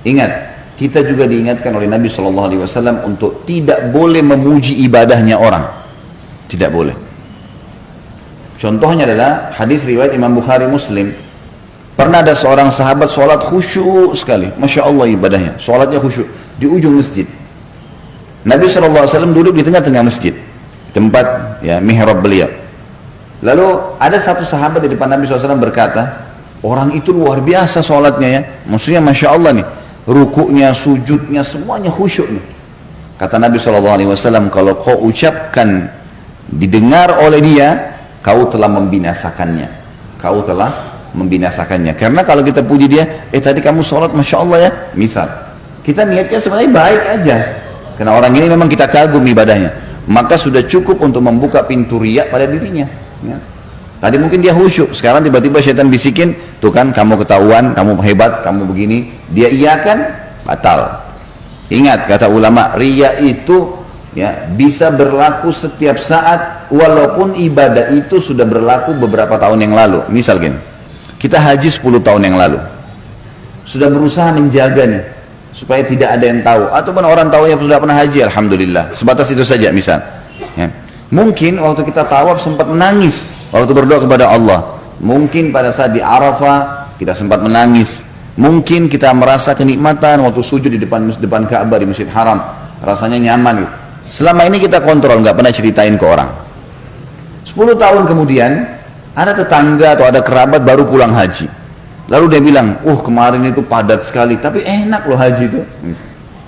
Ingat, kita juga diingatkan oleh Nabi SAW untuk tidak boleh memuji ibadahnya orang. Tidak boleh. Contohnya adalah hadis riwayat Imam Bukhari Muslim. Pernah ada seorang sahabat sholat khusyuk sekali. Masya Allah ibadahnya. Sholatnya khusyuk. Di ujung masjid. Nabi SAW duduk di tengah-tengah masjid. Tempat ya mihrab beliau. Lalu ada satu sahabat di depan Nabi SAW berkata, orang itu luar biasa sholatnya ya. Maksudnya Masya Allah nih. Rukuknya, sujudnya, semuanya khusyuk nih. Kata Nabi SAW, kalau kau ucapkan didengar oleh dia, kau telah membinasakannya. Kau telah membinasakannya. Karena kalau kita puji dia, tadi kamu sholat Masya Allah ya, misal. Kita niatnya sebenarnya baik aja. Karena orang ini memang kita kagum ibadahnya. Maka sudah cukup untuk membuka pintu riak pada dirinya. Ya. Tadi mungkin dia khusyuk, sekarang tiba-tiba syaitan bisikin, tuh kan kamu ketahuan, kamu hebat, kamu begini. Dia iakan, batal. Ingat kata ulama, riya itu ya bisa berlaku setiap saat, walaupun ibadah itu sudah berlaku beberapa tahun yang lalu. Misal gini, kita haji 10 tahun yang lalu, sudah berusaha menjaga nih supaya tidak ada yang tahu, ataupun orang tahu yang sudah pernah haji, alhamdulillah, sebatas itu saja misal ya. Mungkin waktu kita tawaf sempat menangis waktu berdoa kepada Allah, mungkin pada saat di Arafah kita sempat menangis, mungkin kita merasa kenikmatan waktu sujud di depan Ka'bah di Masjid Haram, rasanya nyaman. Selama ini kita kontrol, nggak pernah ceritain ke orang. 10 tahun kemudian ada tetangga atau ada kerabat baru pulang haji, lalu dia bilang, kemarin itu padat sekali, tapi enak loh haji itu,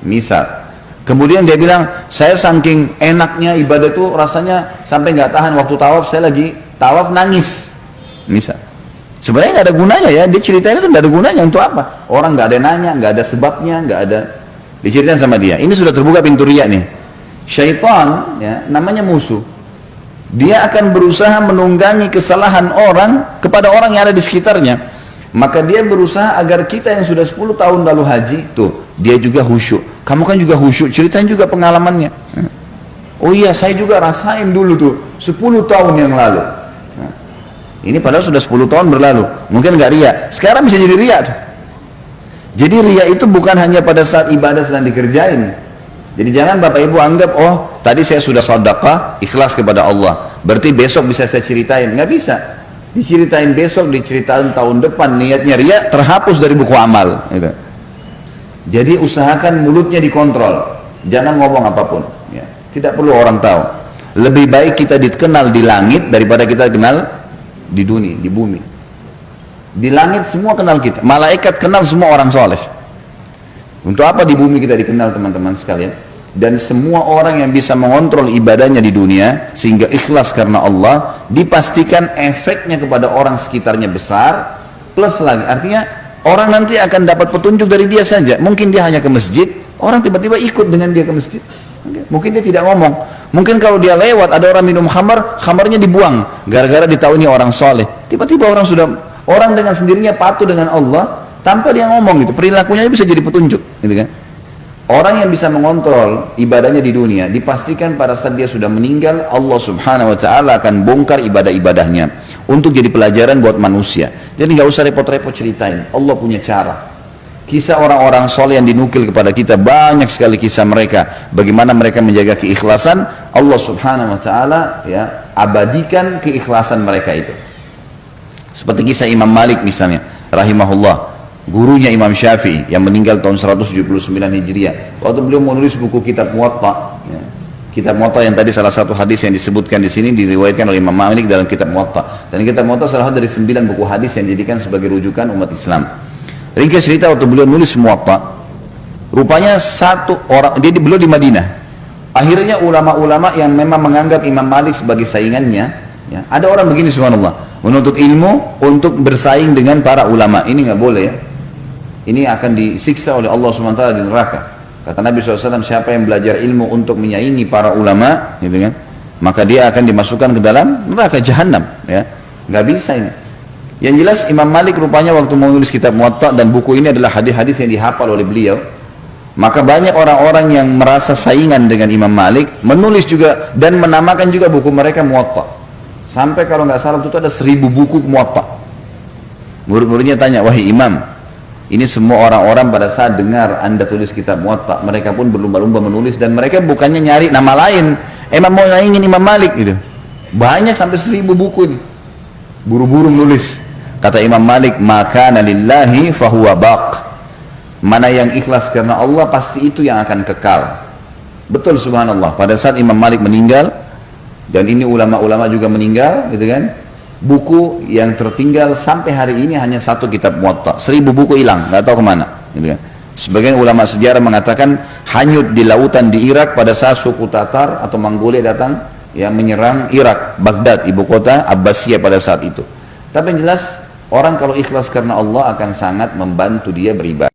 misal. Kemudian dia bilang, saya saking enaknya ibadah itu rasanya sampai nggak tahan, waktu tawaf saya lagi tawaf nangis, misal. Sebenarnya nggak ada gunanya ya, dia ceritain itu nggak ada gunanya, untuk apa? Orang nggak ada nanya, nggak ada sebabnya, nggak ada diceritain sama dia. Ini sudah terbuka pintu riya nih. Syaitan ya, namanya musuh. Dia akan berusaha menunggangi kesalahan orang kepada orang yang ada di sekitarnya. Maka dia berusaha agar kita yang sudah 10 tahun lalu haji, tuh dia juga khusyuk. Kamu kan juga khusyuk, ceritain juga pengalamannya. Oh iya, saya juga rasain dulu tuh 10 tahun yang lalu. Ini padahal sudah 10 tahun berlalu. Mungkin nggak riya. Sekarang bisa jadi riya tuh. Jadi riya itu bukan hanya pada saat ibadah sedang dikerjain. Jadi jangan Bapak Ibu anggap, tadi saya sudah sedekah, ikhlas kepada Allah, berarti besok bisa saya ceritain. Nggak bisa. Diceritain besok, diceritain tahun depan, niatnya riya terhapus dari buku amal gitu. Jadi usahakan mulutnya dikontrol, jangan ngomong apapun ya. Tidak perlu orang tahu. Lebih baik kita dikenal di langit daripada kita kenal di dunia, di bumi. Di langit semua kenal kita, malaikat kenal semua orang soleh. Untuk apa di bumi kita dikenal teman-teman sekalian? Dan semua orang yang bisa mengontrol ibadahnya di dunia sehingga ikhlas karena Allah, dipastikan efeknya kepada orang sekitarnya besar, plus lagi artinya orang nanti akan dapat petunjuk dari dia saja. Mungkin dia hanya ke masjid, orang tiba-tiba ikut dengan dia ke masjid. Mungkin dia tidak ngomong, mungkin kalau dia lewat ada orang minum khamar, khamarnya dibuang gara-gara ditahu ini orang soleh. Tiba-tiba orang dengan sendirinya patuh dengan Allah tanpa dia ngomong gitu, perilakunya bisa jadi petunjuk gitu kan. Orang yang bisa mengontrol ibadahnya di dunia, dipastikan pada saat dia sudah meninggal, Allah subhanahu wa ta'ala akan bongkar ibadah-ibadahnya untuk jadi pelajaran buat manusia. Jadi nggak usah repot-repot ceritain, Allah punya cara. Kisah orang-orang soleh yang dinukil kepada kita, banyak sekali kisah mereka, bagaimana mereka menjaga keikhlasan. Allah subhanahu wa ta'ala ya abadikan keikhlasan mereka itu. Seperti kisah Imam Malik misalnya, rahimahullah, gurunya Imam Syafi'i yang meninggal tahun 179 Hijriah. Waktu beliau menulis buku kitab Muwatta, ya. Kitab Muwatta yang tadi salah satu hadis yang disebutkan di sini diriwayatkan oleh Imam Malik dalam kitab Muwatta. Dan kitab Muwatta salah satu dari 9 buku hadis yang dijadikan sebagai rujukan umat Islam. Ringkas cerita waktu beliau nulis Muwatta, rupanya satu orang, beliau di Madinah. Akhirnya ulama-ulama yang memang menganggap Imam Malik sebagai saingannya, ya, ada orang begini subhanallah, menuntut ilmu untuk bersaing dengan para ulama. Ini nggak boleh ya. Ini akan disiksa oleh Allah SWT di neraka. Kata Nabi SAW, siapa yang belajar ilmu untuk menyaingi para ulama, gitu kan, maka dia akan dimasukkan ke dalam neraka jahanam. Ya, nggak bisa ini. Yang jelas Imam Malik rupanya waktu menulis kitab Muwatta, dan buku ini adalah hadis-hadis yang dihafal oleh beliau, maka banyak orang-orang yang merasa saingan dengan Imam Malik menulis juga dan menamakan juga buku mereka Muwatta. Sampai kalau nggak salah itu ada 1000 buku Muwatta. Murid-muridnya tanya, wahai Imam, Ini semua orang-orang pada saat dengar Anda tulis kitab Muwatta, mereka pun berlumba-lumba menulis, dan mereka bukannya nyari nama lain, emang mau ingin Imam Malik gitu. Banyak sampai 1000 buku nih. Buru-buru nulis. Kata Imam Malik, maka lillahi fahuwa baq. Mana yang ikhlas karena Allah pasti itu yang akan kekal. Betul, subhanallah. Pada saat Imam Malik meninggal, dan ini ulama-ulama juga meninggal, gitu kan? Buku yang tertinggal sampai hari ini hanya 1 kitab Muwatta. 1000 buku hilang, nggak tahu kemana, gitu kan? Sebagian ulama sejarah mengatakan hanyut di lautan di Irak pada saat suku Tatar atau Mongolia datang yang menyerang Irak, Baghdad, ibu kota Abbasiyah pada saat itu. Tapi yang jelas, orang kalau ikhlas karena Allah akan sangat membantu dia beribadah.